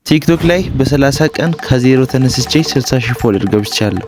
ቲክቶክ ላይ በ30 ቀን ከዜሮ ተነስቼ 60,000 ፎሎወር ገብቻለሁ።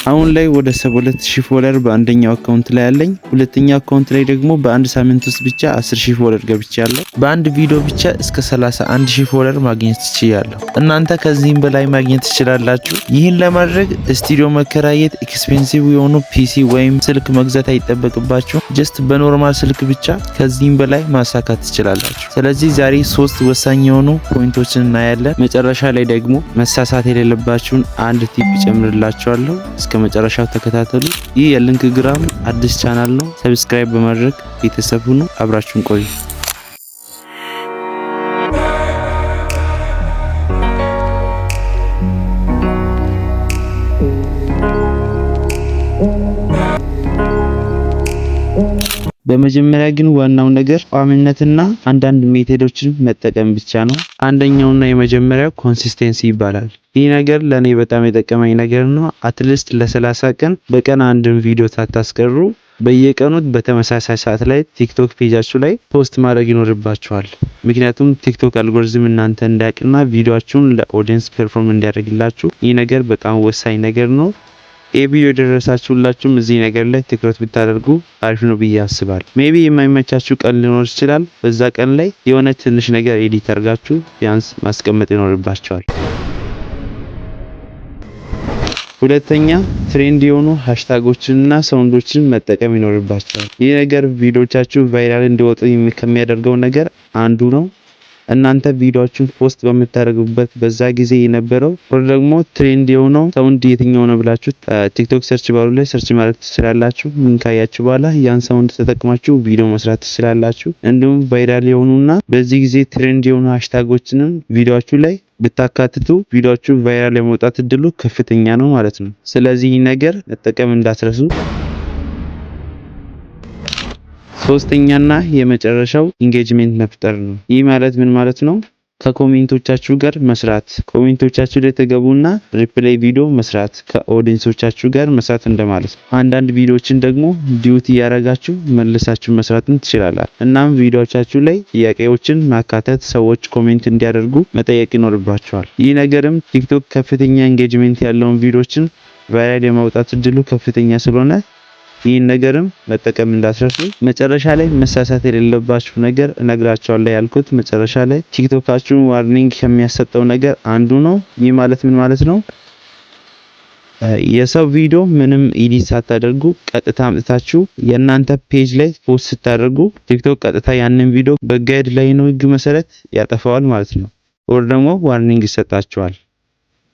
አሁን ላይ ወደ 72,000 ፎሎወር በአንደኛው አካውንት ላይ አለኝ። ሁለተኛው አካውንት ላይ ደግሞ በአንድ ሳምንት ውስጥ ብቻ 10,000 ፎሎወር ገብቻለሁ። በአንድ ቪዲዮ ብቻ እስከ 31,000 ፎሎወር ማግኘት ትችላለሁ። እናንተ ከዚህም በላይ ማግኘት ትችላላችሁ። ይህን ለማድረግ ስቱዲዮ መከራየት፣ ኤክስፔንሲቭ የሆኑ ፒሲ ወይም ስልክ መግዛት አይጠበቅባችሁ። ጀስት በኖርማል ስልክ ብቻ ከዚህም በላይ ማሳካት ትችላላችሁ። ስለዚህ ዛሬ 3 ወሳኝ የሆኑ ፖይንቶችን እናያለን። መጨረሻ ላይ ደግሞ መሳሳት የሌለባችሁን አንድ ቲፕ ጨምርላችኋለሁ። እስከ መጨረሻው ተከታተሉ። ይህ የሊንክ ግራም አዲስ ቻናል ነው። ሰብስክራይብ በማድረግ ቤተሰብ ሁኑ። አብራችሁን ቆዩ። በመጀመሪያ ግን ዋናው ነገር ቋሚነትና አንዳንድ ሜቶዶችን መጠቀም ብቻ ነው። አንደኛውና የመጀመሪያው ኮንሲስቴንሲ ይባላል። ይህ ነገር ለኔ በጣም የጠቀመኝ ነገር ነው። አትሊስት ለ30 ቀን በቀን አንድን ቪዲዮ ሳታስቀሩ በየቀኑ በተመሳሳይ ሰዓት ላይ ቲክቶክ ፔጃችሁ ላይ ፖስት ማድረግ ይኖርባችኋል። ምክንያቱም ቲክቶክ አልጎሪዝም እናንተ እንዲያውቅና ቪዲዮአችሁን ለኦዲየንስ ፐርፎርም እንዲያደርግላችሁ ይህ ነገር በጣም ወሳኝ ነገር ነው። ቪዲዮ የደረሳችሁላችሁም እዚህ ነገር ላይ ትኩረት ብታደርጉ አሪፍ ነው ብዬ አስባለሁ። ሜቢ የማይመቻችሁ ቀን ሊኖር ይችላል። በዛ ቀን ላይ የሆነ ትንሽ ነገር ኤዲት አድርጋችሁ ቢያንስ ማስቀመጥ ይኖርባችኋል። ሁለተኛ ትሬንድ የሆኑ ሃሽታጎችንና ሳውንዶችን መጠቀም ይኖርባችኋል። ይህ ነገር ቪዲዮቻችሁ ቫይራል እንዲወጡ ከሚያደርገው ነገር አንዱ ነው። እናንተ ቪዲዮአችሁን ፖስት በምታደርጉበት በዛ ጊዜ የነበረው ወር ደግሞ ትሬንድ የሆነው ሳውንድ የትኛው ነው ብላችሁ ቲክቶክ ሰርች ባሩ ላይ ሰርች ማድረግ ትችላላችሁ። ምን ካያችሁ በኋላ ያን ሳውንድ ተጠቅማችሁ ቪዲዮ መስራት ትችላላችሁ። እንዲሁም ቫይራል የሆኑና በዚህ ጊዜ ትሬንድ የሆኑ ሃሽታጎችንም ቪዲዮአችሁ ላይ ብታካትቱ ቪዲዮአችሁ ቫይራል የመውጣት እድሉ ከፍተኛ ነው ማለት ነው። ስለዚህ ነገር መጠቀም እንዳትረሱ። ሶስተኛና የመጨረሻው ኢንጌጅመንት መፍጠር ነው። ይህ ማለት ምን ማለት ነው? ከኮሜንቶቻችሁ ጋር መስራት። ኮሜንቶቻችሁ ላይ ተገቡና ሪፕላይ ቪዲዮ መስራት፣ ከኦዲየንሶቻችሁ ጋር መስራት እንደማለት ነው። አንዳንድ ቪዲዮዎችን ደግሞ ዲዩት እያደረጋችሁ መልሳችሁ መስራትን ትችላላችሁ። እናም ቪዲዮዎቻችሁ ላይ ጥያቄዎችን ማካተት፣ ሰዎች ኮሜንት እንዲያደርጉ መጠየቅ ይኖርባችኋል። ይህ ነገርም ቲክቶክ ከፍተኛ ኢንጌጅመንት ያለውን ቪዲዮዎችን ቫይራል የማውጣት እድሉ ከፍተኛ ስለሆነ ይህን ነገርም መጠቀም እንዳትረሱ። መጨረሻ ላይ መሳሳት የሌለባችሁ ነገር እነግራችኋለሁ ያልኩት መጨረሻ ላይ ቲክቶካችሁን ዋርኒንግ ከሚያሰጠው ነገር አንዱ ነው። ይህ ማለት ምን ማለት ነው? የሰው ቪዲዮ ምንም ኤዲት ሳታደርጉ ቀጥታ አምጥታችሁ የእናንተ ፔጅ ላይ ፖስት ስታደርጉ ቲክቶክ ቀጥታ ያንን ቪዲዮ በጋይድ ላይን ህግ መሰረት ያጠፋዋል ማለት ነው። ወር ደግሞ ዋርኒንግ ይሰጣችኋል።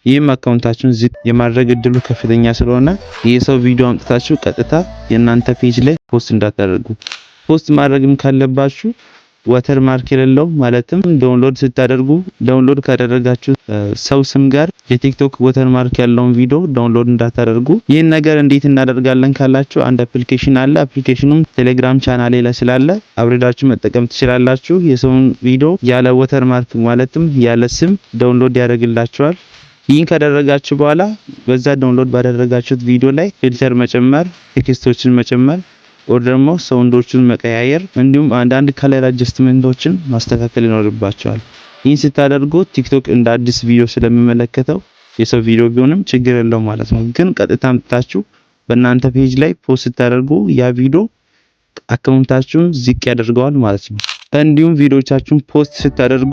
ይህም አካውንታችሁን ዝቅ የማድረግ እድሉ ከፍተኛ ስለሆነ የሰው ቪዲዮ አምጥታችሁ ቀጥታ የእናንተ ፔጅ ላይ ፖስት እንዳታደርጉ። ፖስት ማድረግም ካለባችሁ ዋተር ማርክ የሌለው ማለትም ዳውንሎድ ስታደርጉ ዳውንሎድ ካደረጋችሁ ሰው ስም ጋር የቲክቶክ ዋተር ማርክ ያለውን ቪዲዮ ዳውንሎድ እንዳታደርጉ። ይህን ነገር እንዴት እናደርጋለን ካላችሁ አንድ አፕሊኬሽን አለ። አፕሊኬሽኑም ቴሌግራም ቻናሌ ላይ ስላለ አብሬዳችሁ መጠቀም ትችላላችሁ። የሰውን ቪዲዮ ያለ ዋተር ማርክ ማለትም ያለ ስም ዳውንሎድ ያደርግላችኋል። ይህን ካደረጋችሁ በኋላ በዛ ዳውንሎድ ባደረጋችሁት ቪዲዮ ላይ ፊልተር መጨመር፣ ቴክስቶችን መጨመር ወር ደግሞ ሳውንዶችን መቀያየር እንዲሁም አንዳንድ ከለር አጀስትመንቶችን ማስተካከል ይኖርባችኋል። ይህን ስታደርጉ ቲክቶክ እንደ አዲስ ቪዲዮ ስለሚመለከተው የሰው ቪዲዮ ቢሆንም ችግር የለውም ማለት ነው። ግን ቀጥታ አምጥታችሁ በእናንተ ፔጅ ላይ ፖስት ስታደርጉ ያ ቪዲዮ አካውንታችሁን ዝቅ ያደርገዋል ማለት ነው። እንዲሁም ቪዲዮቻችሁን ፖስት ስታደርጉ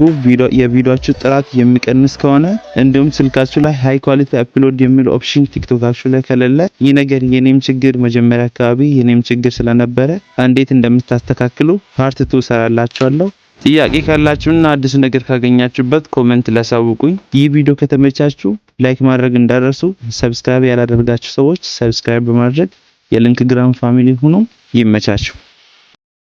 የቪዲዮአችሁ ጥራት የሚቀንስ ከሆነ እንዲሁም ስልካችሁ ላይ ሃይ ኳሊቲ አፕሎድ የሚል ኦፕሽን ቲክቶካችሁ ላይ ከሌለ ይህ ነገር የኔም ችግር መጀመሪያ አካባቢ የኔም ችግር ስለነበረ እንዴት እንደምታስተካክሉ ፓርት 2 ሰራላችኋለሁ። ጥያቄ ካላችሁና አዲስ ነገር ካገኛችሁበት ኮሜንት ላሳውቁኝ። ይህ ቪዲዮ ከተመቻችሁ ላይክ ማድረግ እንዳትረሱ። ሰብስክራይብ ያላደረጋችሁ ሰዎች ሰብስክራይብ በማድረግ የሊንክ ግራም ፋሚሊ ሁኑ። ይመቻችሁ።